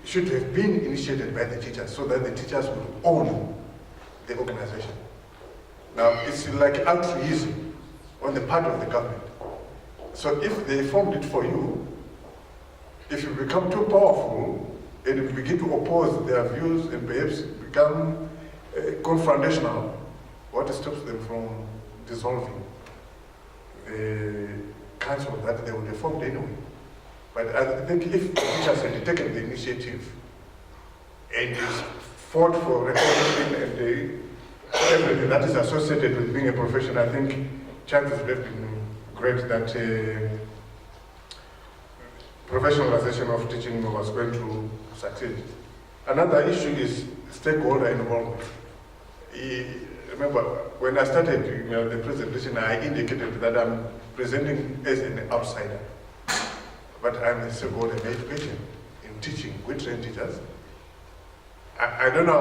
should have been initiated by the teachers so that the teachers would own the organization. Now, it's like altruism on the part of the government. So if they formed it for you, if you become too powerful and you begin to oppose their views and perhaps become confrontational, what stops them from dissolving the council that they would have formed anyway? But I think if the teachers had taken the initiative and fought for recognition and everything that is associated with being a profession, I think chances would have been great that professionalization of teaching was going to succeed. Another issue is stakeholder involvement. Remember, when I started the presentation, I indicated that I'm presenting as an outsider. But I'm a stakeholder in education, in teaching. We train teachers. I don't know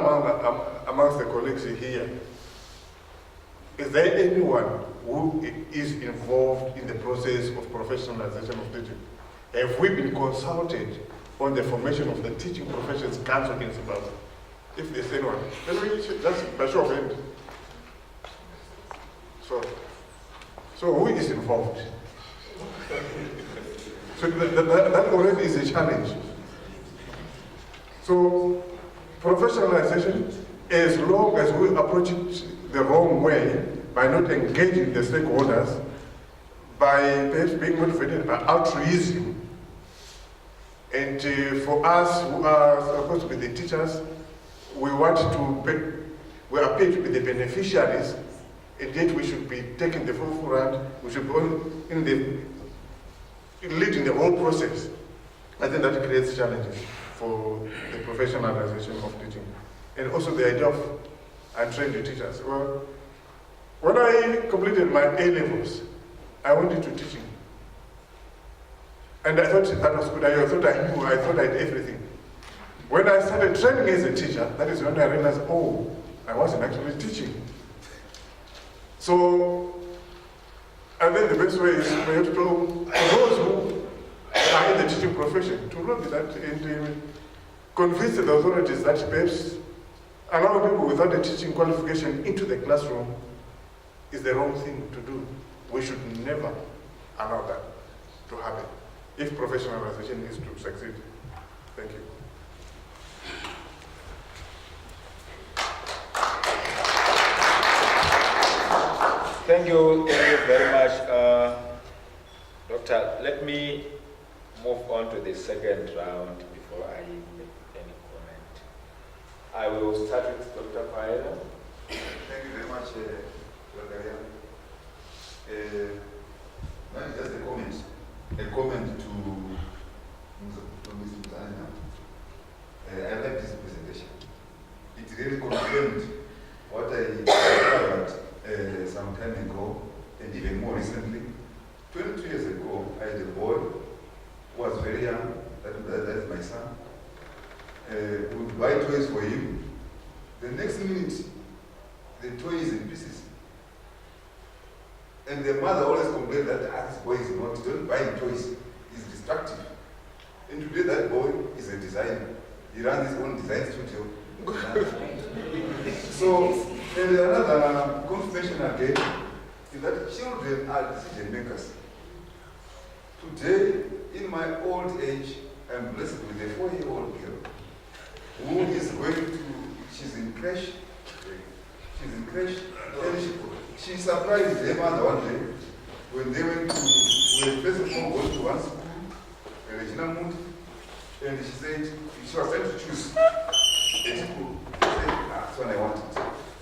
amongst the colleagues here, is there anyone who is involved in the process of professionalization of teaching? Have we been consulted on the formation of the Teaching Professions Council in Zimbabwe? If there's anyone, then we should just by show of hands. So who is involved? So that already is a challenge. So professionalization, as long as we approach it the wrong way, by not engaging the stakeholders, by perhaps being motivated by altruism, and for us who are supposed to be the teachers, we appear to be the beneficiaries, and yet we should be taking the forefront, we should be leading the whole process. I think that creates challenges for the professionalization of teaching. And also the idea of untrained teachers. Well, when I completed my A-levels, I went into teaching. And I thought that was good. I thought I knew, I thought I did everything. When I started training as a teacher, that is when I realized, oh, I wasn't actually teaching. So, I think the best way is for you to those who are in the teaching profession to look at that and convince the authorities that perhaps allowing people without a teaching qualification into the classroom is the wrong thing to do. We should never allow that to happen if professionalization is to succeed. Thank you. Thank you very much, Doctor. Let me move on to the second round before I make any comment. I will start with Dr. Paella. Thank you very much, Dr. Just a comment to Ms. Mzanya. I like this presentation. It really confirmed what I discovered some time ago, and even more recently. 22 years ago, I had a boy who was very young, that's my son. We would buy toys for him. The next minute, the toy is in pieces. And the mother always complained that this boy is not, don't buy toys, he's destructive. And today that boy is a designer. He runs his own design studio. So, and another confirmation again is that children are decision makers. Today, in my old age, I'm blessed with a 4-year-old girl who is going to, she's in creche. She's in crash. And she surprised her mother one day when they went to, when first of all going to one school, Regina Mood, and she said, she was trying to choose a school. She said, that's what I wanted.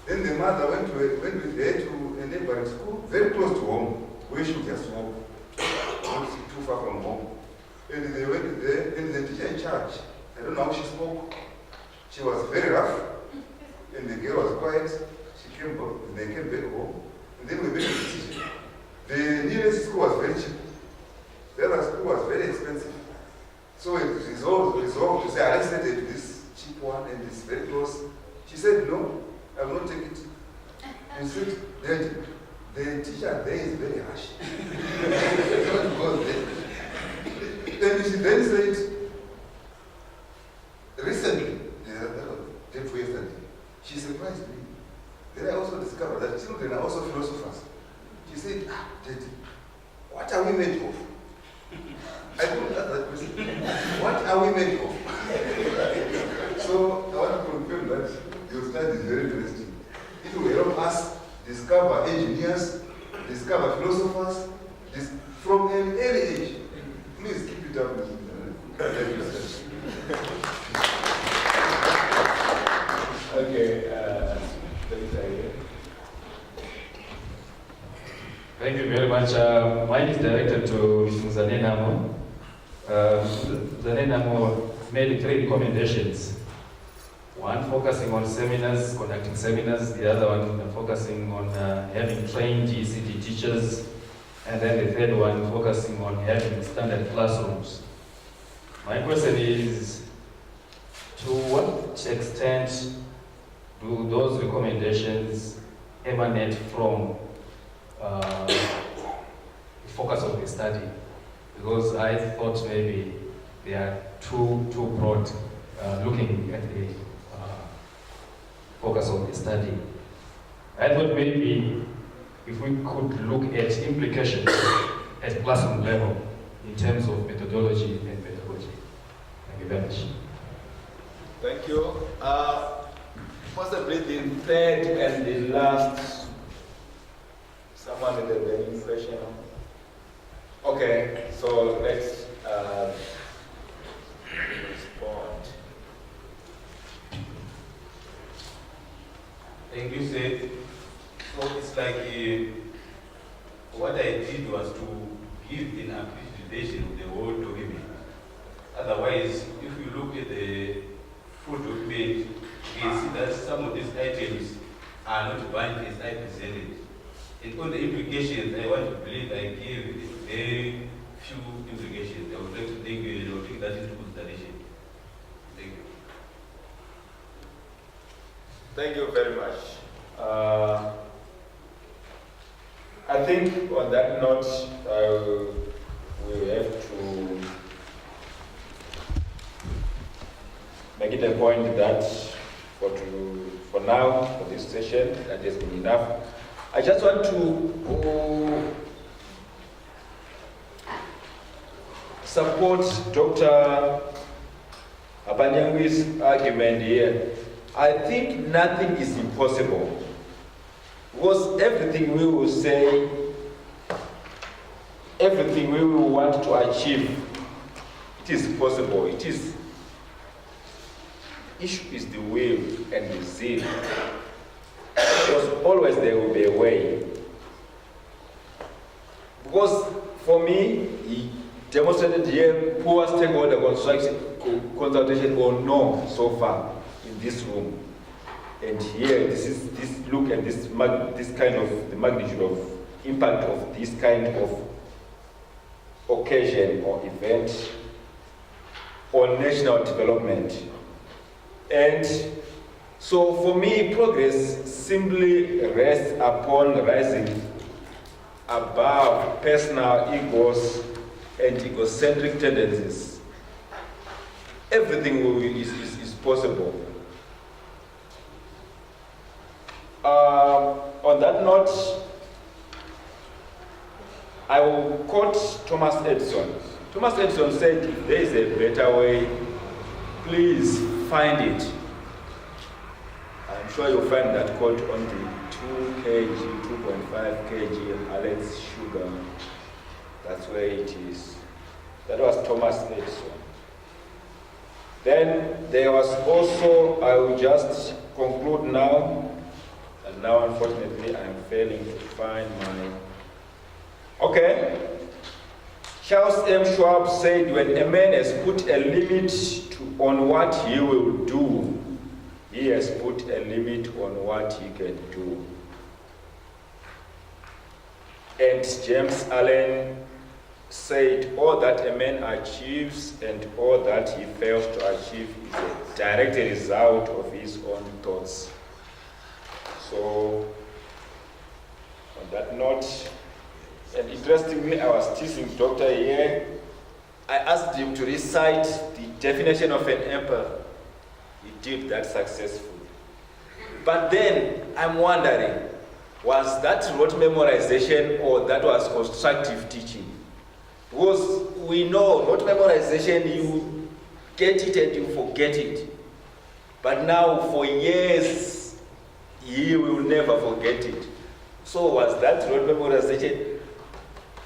Then the mother went with her to a neighboring school, very close to home, where she could just walk, not too far from home. And they went there, and the teacher in charge, I don't know how she spoke. She was very rough, and the girl was quiet. She came back, they came back home, and then we went to the teacher. The nearest school was very cheap. The other school was very expensive. So it resolved to say, I sent it to this cheap one, and it's very close. She said, no, I will not take it. And she said, the teacher there is very harsh. And she then said, recently, day before yesterday, she surprised me. Then I also discovered that children are also philosophers. She said, Daddy, what are we made of? I couldn't ask that question. What are we made of? So I want to confirm that your study is very interesting. It will help us discover engineers, discover philosophers, from an early age. Please keep it up. Okay, thank you very much. Mine is directed to Mr. Zanenamo. Zanenamo made 3 recommendations. One focusing on seminars, conducting seminars, the other one focusing on having trained ECD teachers, and then the third one focusing on having standard classrooms. My question is, to what extent do those recommendations emanate from focus of the study? Because I thought maybe they are too broad, looking at the focus of the study. I thought maybe if we could look at implications at classroom level in terms of methodology and pedagogy. Thank you very much. thank you. Possibly the third and the last, someone with a burning question. Okay, so let's respond. Thank you, Seth. So it's like what I did was to give an appreciation of the whole document. Otherwise, if you look at the full document, you can see that some of these items are not bound as I presented. And on the implications, I want to believe I gave very few implications. I would like to thank you and I will take that into consideration. Thank you. Thank you very much. I think on that note, we have to make it a point that for now, for this session, that has been enough. I just want to support Dr. Abanyangi's argument here. I think nothing is impossible. Because everything we will say, everything we will want to achieve, it is possible. It is. The issue is the will and the zeal. Because always there will be a way. Because for me, he demonstrated here poor stakeholder consultation or no so far in this room. And here, this look at this kind of the magnitude of impact of this kind of occasion or event on national development. And so for me, progress simply rests upon rising above personal egos and egocentric tendencies. Everything is possible. On that note, I will quote Thomas Edison. Thomas Edison said, if there is a better way, please find it. I'm sure you'll find that quote on the 2 kg, 2.5 kg Hallett's sugar. That's where it is. That was Thomas Edison. Then there was also, I will just conclude now, and now unfortunately I'm failing to find my, okay. Charles M. Schwab said when a man has put a limit on what he will do, he has put a limit on what he can do. And James Allen said all that a man achieves and all that he fails to achieve is a direct result of his own thoughts. So, on that note, and interestingly, I was teasing Dr. here. I asked him to recite the definition of an emperor. He did that successfully. But then, I'm wondering, was that rote memorization or that was constructive teaching? Because we know rote memorization, you get it and you forget it. But now, for years, he will never forget it. So was that rote memorization?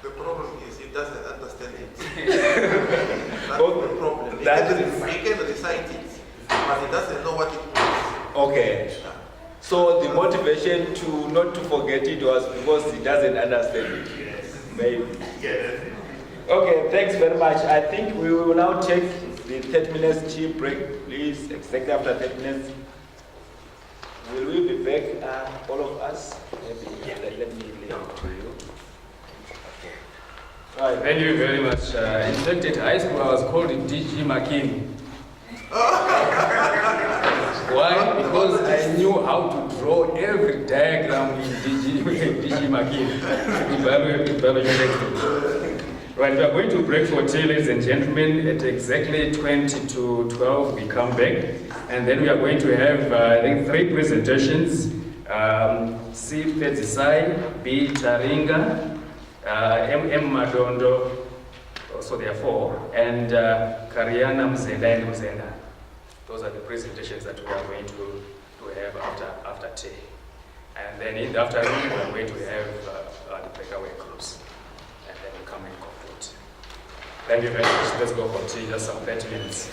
The problem is he doesn't understand it. That's the problem. He can recite it, but he doesn't know what it means. Okay. So the motivation to not to forget it was because he doesn't understand it. Yes. Maybe. Yes. Okay, thanks very much. I think we will now take the 30 minutes tea break, please, exactly after 30 minutes. Will we be back, all of us? Maybe, let me leave it to you. Right, thank you very much. In fact, at high school, I was called DG McKinney. Why? Because I knew how to draw every diagram in DG McKinney. Right, we are going to break for tea, ladies and gentlemen. At exactly 20 to 12, we come back. And then we are going to have, I think, 3 presentations. C. Pedzisai, B. Taringa, M. Madondo, so there are 4, and Kariana Mzenda and Mzenda. Those are the presentations that we are going to have after tea. And then in the afternoon, we are going to have the breakaway groups. And then we come and conclude. Thank you very much. Let's go for tea, just some 30 minutes.